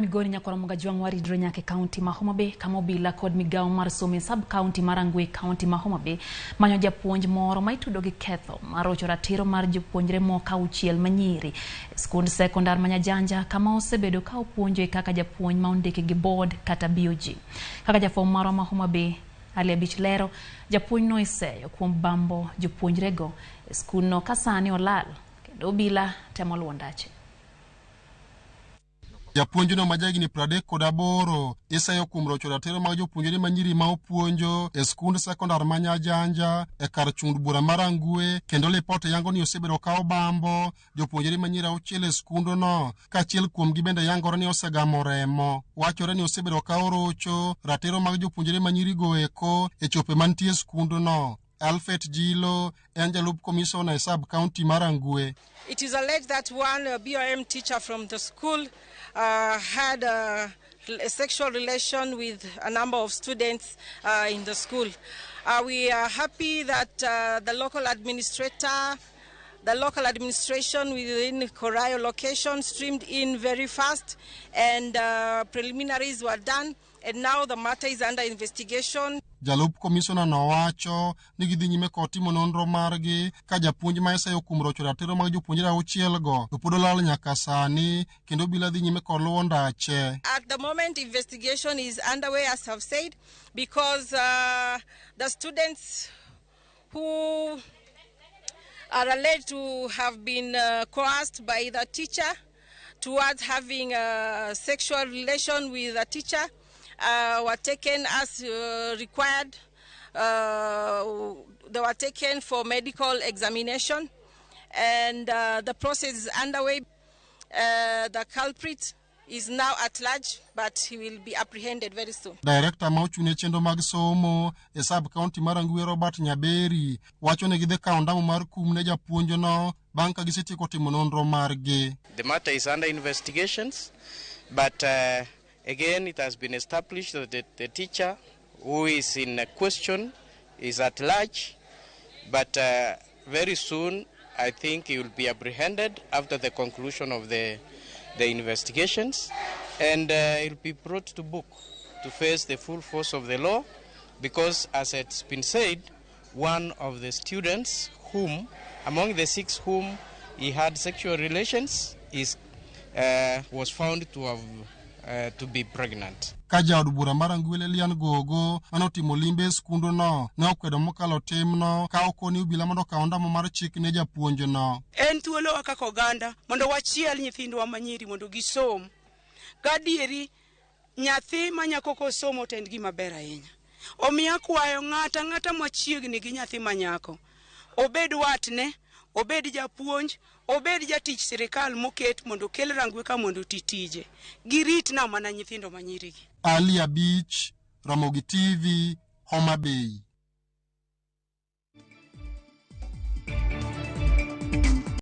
Migori nyakoromoga juang waridre nyake kaunti ma Homa Bay kama Obila kod migao mar somo sub kaunti mar Angwe kaunti ma Homa Bay manyo japuonj moro ma itudo gi ketho mar rocho ratiro mar jopuonjre moka auchiel ma nyiri skund sekondar ma Nyajanja kama osebedo ka opuonjo kaka japuonj ma ondiki gi board kata BOG. Kaka jafom maro ma Homa Bay Ali Abich lero, japuonj no iseyo kuom bambo jopuonjrego skund no kasani olal kendo Obila temo luondache. Japuonjno majagi ni 38 isayo kuom rocho ratiro mag jopuonjre ma nyiri ma opuonjo e skund sekondar ma Nyajanja e kar chung bura mar Angwe kendo lipote yango ni osebedo ka obambo jopuonjre ma nyiri auchiel e skundu no ka achiel kuom gi bende yangore ni osegamo remo. Wachore ni osebedo ka orocho ratiro mag jopuonjre ma nyiri go eko e chope mantie skundu no. Alfred Jilo en jalup commissioner e sub county mar Angwe. It is alleged that one BOM teacher from the school had a sexual relation with a number of students in the school. We are happy that the local administration within Corayo location streamed in very fast and preliminaries were done and now the matter is under investigation. Jalup commissioner nowacho ni gidhi nyime kotimo nonro margi ka japuonj ma isayo kuom rocho ratiro mag jopuonjre auchiel go pod olal nyaka sani kendo Obila dhi nyime kod luwo ndache. At the moment investigation is underway as I've said because the students who are alleged to have been coerced by the teacher towards having a sexual relation with a teacher were taken as required. They were taken for medical examination and the process is underway. The culprit is now at large, but he will be apprehended very soon. Director mauchune chendo mag somo e sub county mar Angwe Robert Nyaberi wacho ne gidhe kao ndamo mar kum ne japuonjo no bang' ka gisetieko timo nonro margi. The matter is under investigations, but again it has been established that the teacher who is in question is at large, but very soon I think he will be apprehended after the conclusion of the investigations, and he will be brought to book to face the full force of the law, because as it's been said, one of the students among the 6 whom he had sexual relations was found to have to be pregnant. Kaja od bura mar Angwe Lian Gogo manotimo limbe skundu no ne okwedo mokalo timno ka okoni Obila mondo ka ondamo mar chik ne japuonjo no. En thuolo wa kaka oganda mondo wachiel nyithindwa manyiri mondo gisom. Gadieri nyathi manyako kosomo tend gima ber ahinya. Omiyo akwayo ng'ata machiegni gi nyathi manyako. Obed watne, obed japuonj, obed jatich sirikal moket mondo kel Rangwe ka mondo titije. Girit na mana nyithindo manyiri gi. Ali Abich, Ramogi TV, Homa Bay.